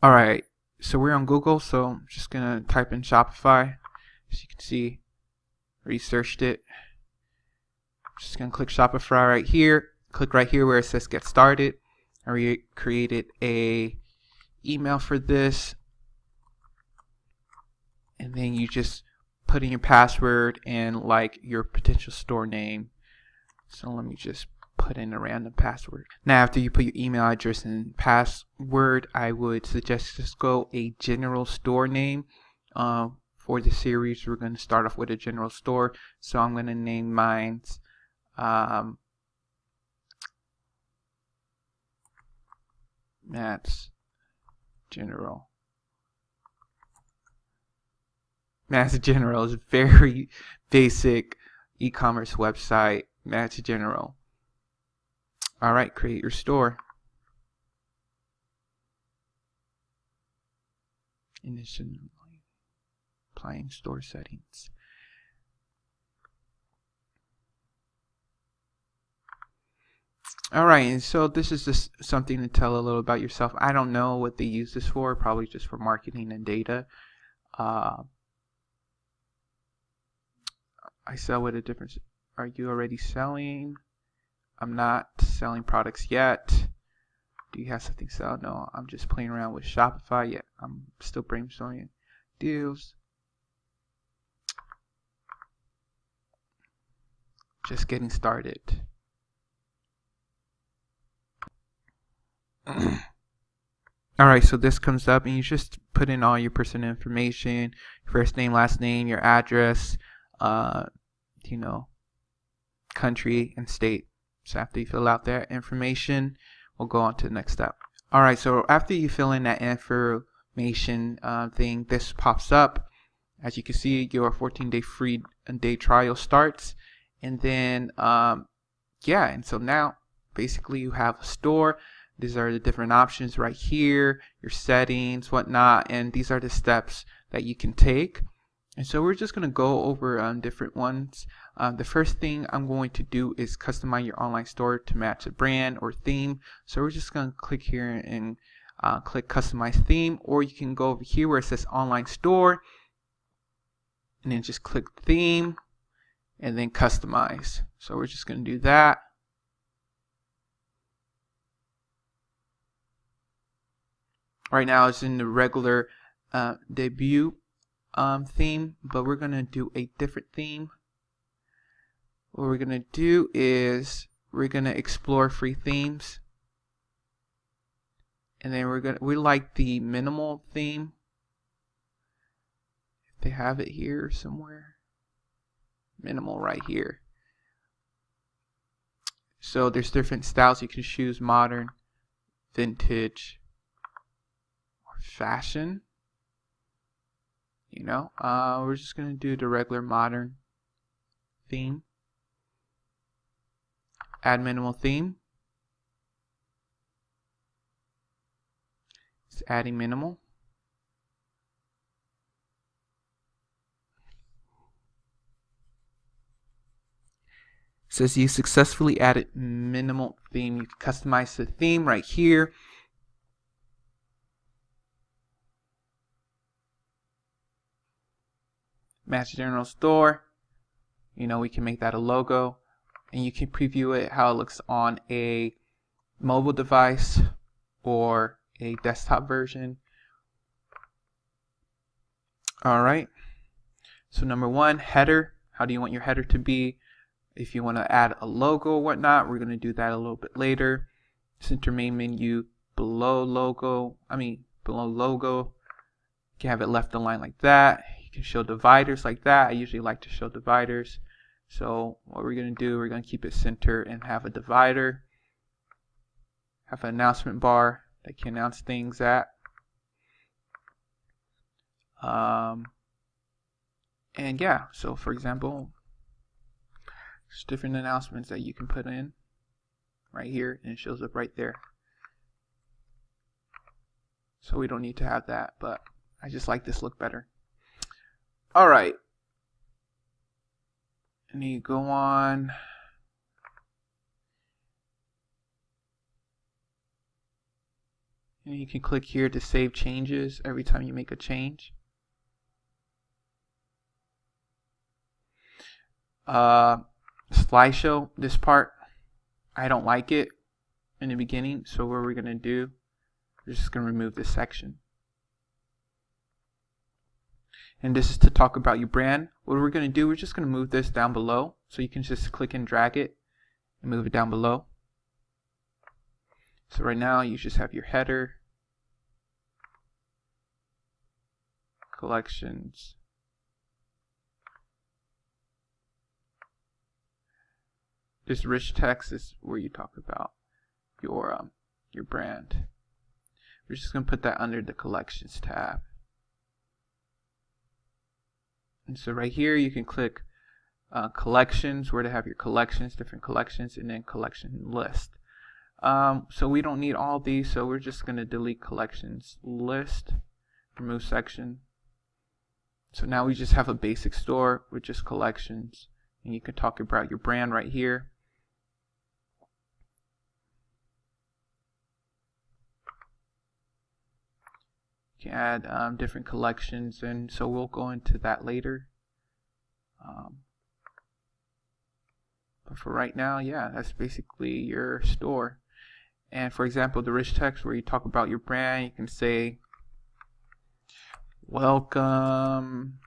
All right, so we're on Google, so I'm just gonna type in Shopify. As you can see, researched it. Just gonna click Shopify right here. Click right here where it says Get Started. I created a email for this, and then you just put in your password and like your potential store name. So let me just put in a random password. Now after you put your email address and password, I would suggest just go a general store name. For the series, we're going to start off with a general store. So I'm going to name mine Matt's General. Matt's General is a very basic e-commerce website. Matt's General. Alright, create your store. Initially applying store settings. Alright, and so this is just something to tell a little about yourself. I don't know what they use this for, probably just for marketing and data. I sell with a difference. Are you already selling? I'm not selling products yet. Do you have something to sell? No, I'm just playing around with Shopify yet. I'm still brainstorming deals. Just getting started. Alright, so this comes up and you just put in all your personal information, first name, last name, your address, country and state. So after you fill out that information, we'll go on to the next step. Alright, so after you fill in that information thing, this pops up. As you can see, your 14-day free day trial starts. And then, and so now basically you have a store. These are the different options right here, your settings, whatnot, and these are the steps that you can take. And so we're just going to go over different ones. The first thing I'm going to do is customize your online store to match a brand or theme. So we're just going to click here and click customize theme, or you can go over here where it says online store and then just click theme and then customize. So we're just going to do that. Right now it's in the regular debut theme, but we're going to do a different theme. What we're going to do is we're going to explore free themes. And then we like the minimal theme. If they have it here somewhere. Minimal right here. So there's different styles you can choose: modern, vintage, or fashion. We're just going to do the regular modern theme. Add minimal theme. It's adding minimal. It says you successfully added minimal theme. You can customize the theme right here. Match general store. We can make that a logo, and you can preview it how it looks on a mobile device or a desktop version. Alright, so number one, header. How do you want your header to be? If you want to add a logo or whatnot, we're going to do that a little bit later. Center main menu below logo. You can have it left aligned like that. You can show dividers like that. I usually like to show dividers. So what we're going to do, we're going to keep it center and have a divider. Have an announcement bar that can announce things at. So for example, there's different announcements that you can put in right here, and it shows up right there. So we don't need to have that, but I just like this look better. Alright. And you go on. And you can click here to save changes every time you make a change. Slideshow, this part, I don't like it in the beginning, so what we're going to do, we're just going to remove this section. And this is to talk about your brand. What we're going to do, we're just going to move this down below, so you can just click and drag it and move it down below. So right now you just have your header, collections, this rich text is where you talk about your brand. We're just going to put that under the collections tab. And so right here you can click collections, where to have your collections, different collections, and then collection list. So we don't need all these, so we're just going to delete collections list, remove section. So now we just have a basic store with just collections, and you can talk about your brand right here. You can add different collections, and so we'll go into that later. But for right now, yeah, that's basically your store. And for example, the rich text where you talk about your brand, you can say, welcome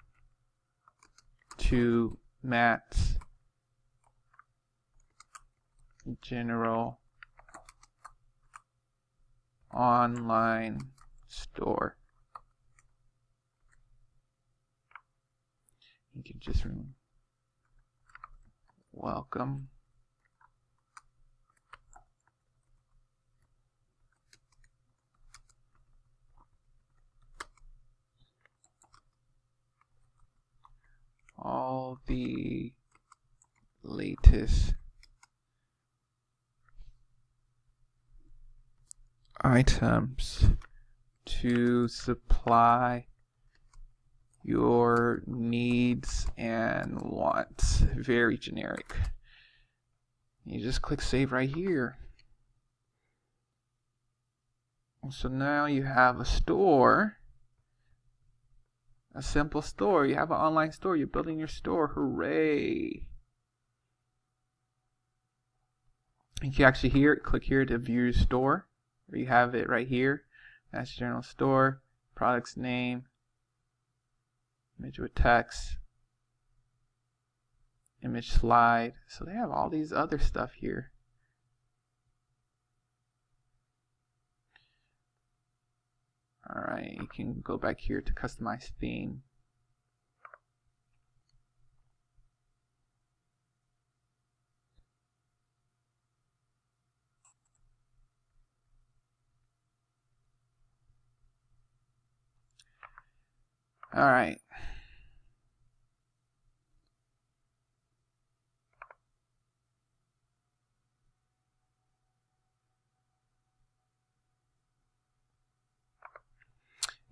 to Matt's General Online Store. You can just remove welcome. All the latest items to supply your needs and wants. Very generic. You just click save right here. So now you have a store, a simple store. You have an online store. You're building your store. Hooray! You can actually click here to view your store. You have it right here. That's general store, product's name, image with text, image slide. So they have all these other stuff here. Alright, you can go back here to customize theme. Alright.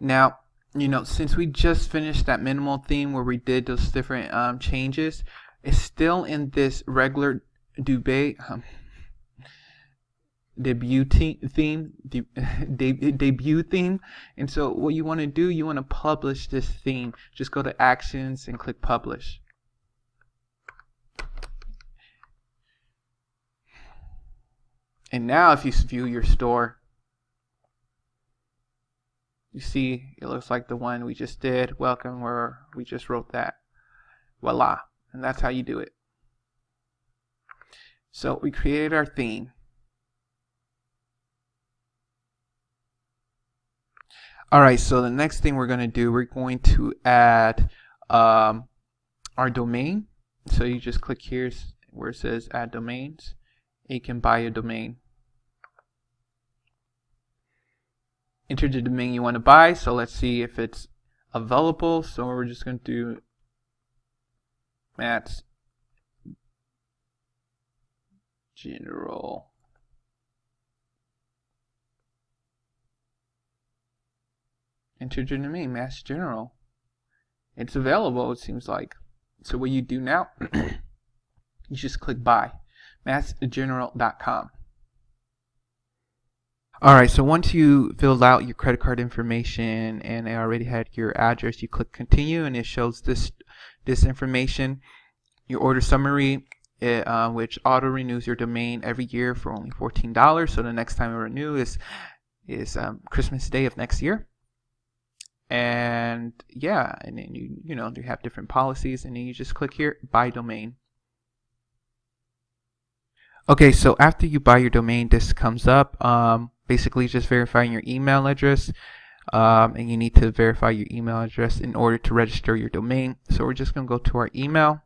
Now, since we just finished that minimal theme where we did those different changes, it's still in this regular debut theme, debut theme. And so what you want to do, you want to publish this theme. Just go to actions and click publish. And now if you view your store, you see it looks like the one we just did, welcome, where we just wrote that. Voila. And that's how you do it. So we created our theme. Alright, so the next thing we're going to do, we're going to add our domain. So you just click here where it says add domains. You can buy a domain. Enter the domain you want to buy. So let's see if it's available. So we're just going to do Matt's General. Enter your domain, Matt's General. It's available, it seems like. So what you do now, you just click buy. mattsgeneral.com. All right, so once you filled out your credit card information and it already had your address, you click continue and it shows this information. Your order summary, which auto renews your domain every year for only $14. So the next time you renew is Christmas Day of next year. And yeah, and then you have different policies, and then you just click here, buy domain. Okay, so after you buy your domain, this comes up. Basically just verifying your email address. And you need to verify your email address in order to register your domain. So we're just going to go to our email.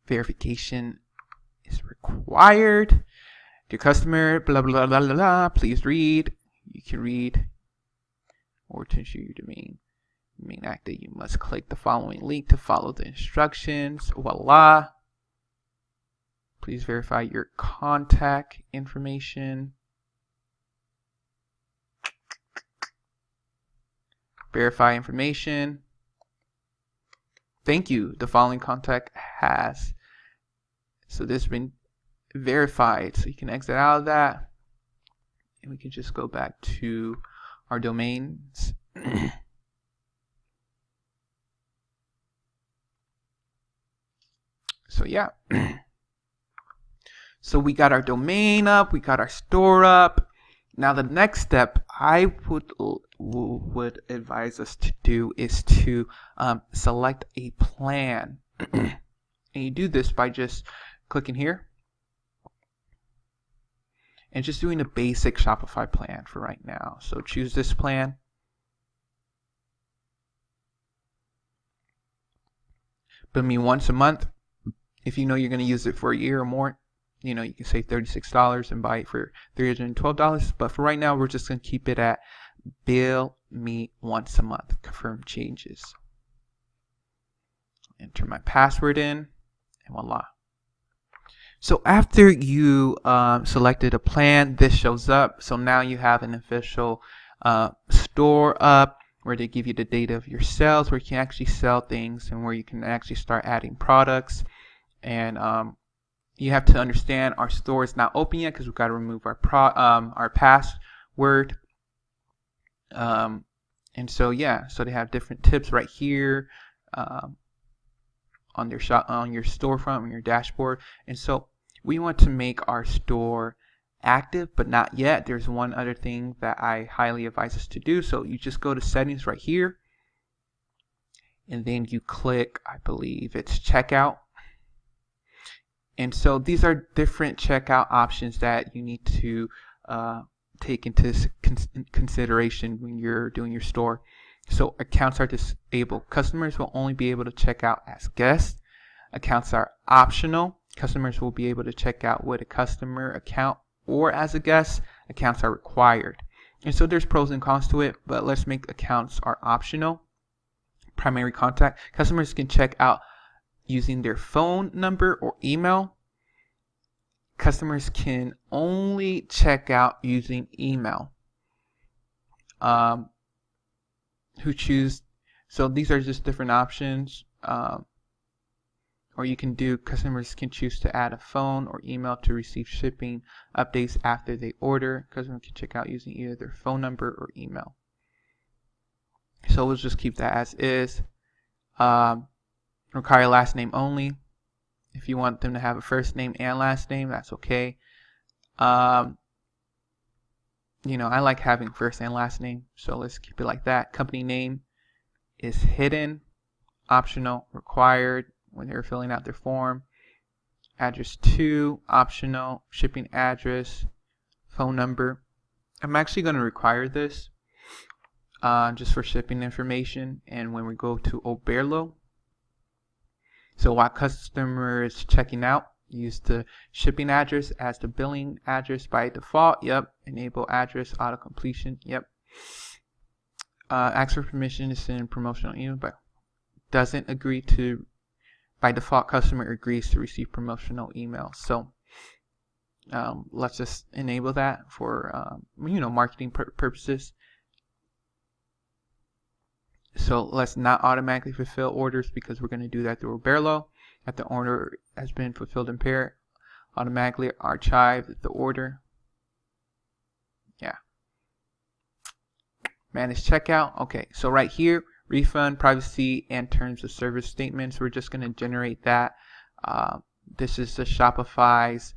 Verification is required. Dear customer, blah, blah, blah, blah, blah, please read. You can read. Or to ensure your domain active, you must click the following link to follow the instructions. Voila. Please verify your contact information. Verify information. Thank you. The following contact has. So this has been verified. So you can exit out of that. And we can just go back to our domains. So yeah. So we got our domain up, we got our store up. Now the next step I would advise us to do is to select a plan. And you do this by just clicking here and just doing a basic Shopify plan for right now. So choose this plan. Bill me once a month. If you know you're going to use it for a year or more, you can save $36 and buy it for $312. But for right now, we're just going to keep it at bill me once a month. Confirm changes. Enter my password in, and voila. So after you selected a plan, this shows up. So now you have an official store up where they give you the data of your sales, where you can actually sell things and where you can actually start adding products. And you have to understand our store is not open yet because we've got to remove our password. And so yeah, so they have different tips right here on your storefront, on your dashboard. And so we want to make our store active, but not yet. There's one other thing that I highly advise us to do. So you just go to settings right here, and then you click, I believe it's checkout. And so these are different checkout options that you need to take into consideration when you're doing your store. So accounts are disabled. Customers will only be able to check out as guests. Accounts are optional. Customers will be able to check out with a customer account or as a guest. Accounts are required. And so there's pros and cons to it, but let's make accounts are optional. Primary contact. Customers can check out using their phone number or email. Customers can only check out using email. So these are just different options. Or you can do, customers can choose to add a phone or email to receive shipping updates after they order. Customers can check out using either their phone number or email. So we'll just keep that as is. Require last name only. If you want them to have a first name and last name, that's okay. I like having first and last name, so let's keep it like that. Company name is hidden, optional, required when they're filling out their form. Address to, optional. Shipping address, phone number. I'm actually going to require this just for shipping information. And when we go to Oberlo, so while customer is checking out, use the shipping address as the billing address by default. Yep. Enable address auto completion. Yep. Ask for permission to send promotional email, but doesn't agree to. By default, customer agrees to receive promotional emails. So let's just enable that for marketing purposes. So let's not automatically fulfill orders because we're going to do that through Barlow. If the order has been fulfilled in pair, automatically archive the order. Yeah. Manage checkout. Okay, so right here, refund, privacy, and terms of service statements. We're just going to generate that. This is the Shopify's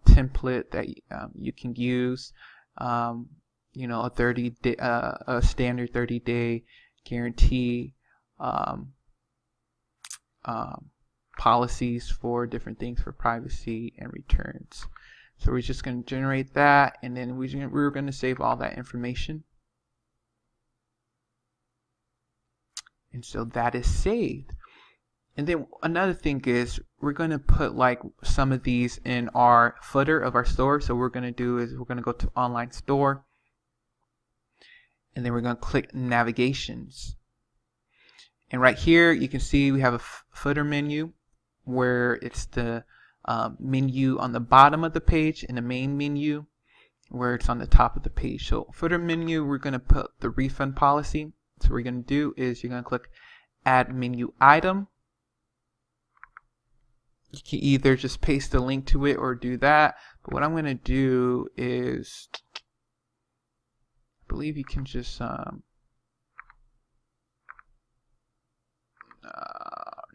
template that you can use. You know, a standard 30-day guarantee, policies for different things for privacy and returns. So we're just going to generate that, and then we're going to save all that information. And so that is saved. And then another thing is we're going to put like some of these in our footer of our store. So what we're going to do is we're going to go to online store, and then we're going to click navigations. And right here you can see we have a footer menu where it's the menu on the bottom of the page and the main menu where it's on the top of the page. So footer menu, we're going to put the refund policy. So what we're going to do is you're going to click add menu item. You can either just paste the link to it or do that. But what I'm going to do is, I believe you can just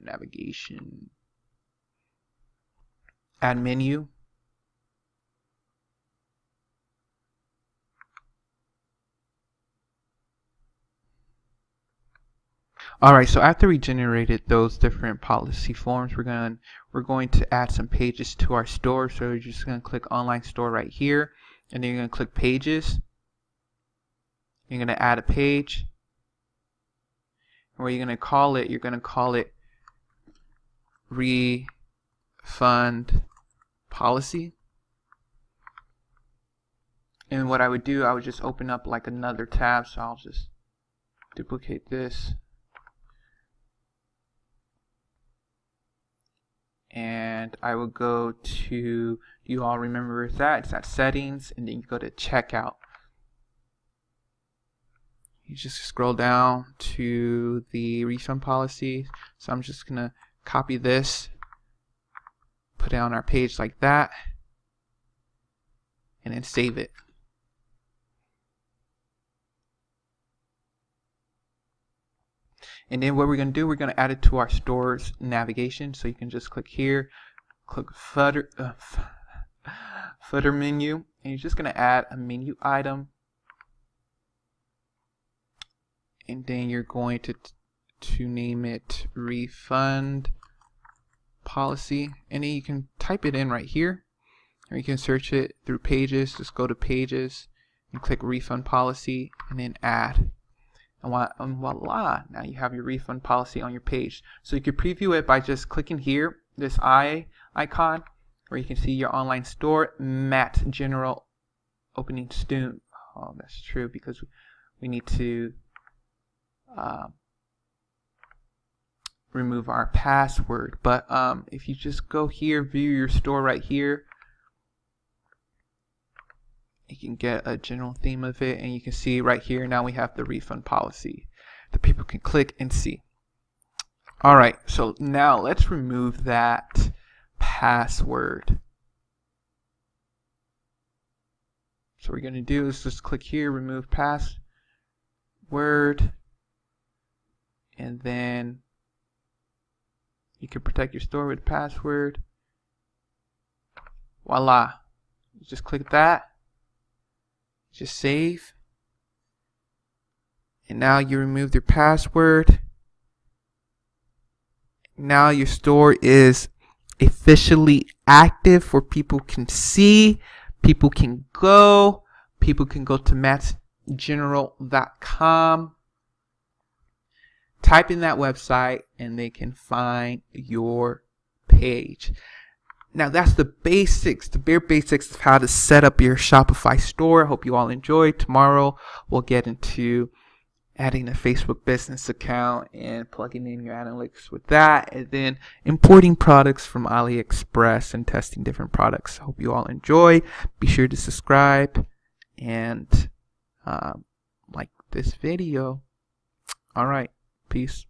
navigation, add menu. Alright, so after we generated those different policy forms, we're going to add some pages to our store. So you're just going to click online store right here, and then you're going to click pages. You're going to add a page. And what you're going to call it, refund policy. And what I would do, I would just open up like another tab. So I'll just duplicate this. And I will go to, do you all remember where it's at? It's at settings, and then you go to checkout. You just scroll down to the refund policy. So I'm just going to copy this, put it on our page like that, and then save it. And then what we're going to do, we're going to add it to our store's navigation. So you can just click here, click footer menu, and you're just going to add a menu item. And then you're going to name it refund policy. And then you can type it in right here, or you can search it through pages. Just go to pages and click refund policy, and then add. And voila, now you have your refund policy on your page. So you can preview it by just clicking here, this eye icon, where you can see your online store, Matt General opening soon. Oh, that's true, because we need to remove our password. But if you just go here, view your store right here, you can get a general theme of it, and you can see right here now we have the refund policy that people can click and see. Alright, so now let's remove that password. So what we're going to do is just click here, remove password, and then you can protect your store with password. Voila, you just click that. Just save, and now you remove your password. Now your store is officially active, for people can see, people can go to mattsgeneral.com, type in that website, and they can find your page. Now that's the basics, the bare basics of how to set up your Shopify store. I hope you all enjoyed. Tomorrow we'll get into adding a Facebook business account and plugging in your analytics with that, and then importing products from AliExpress and testing different products. I hope you all enjoy. Be sure to subscribe and like this video. All right. Peace.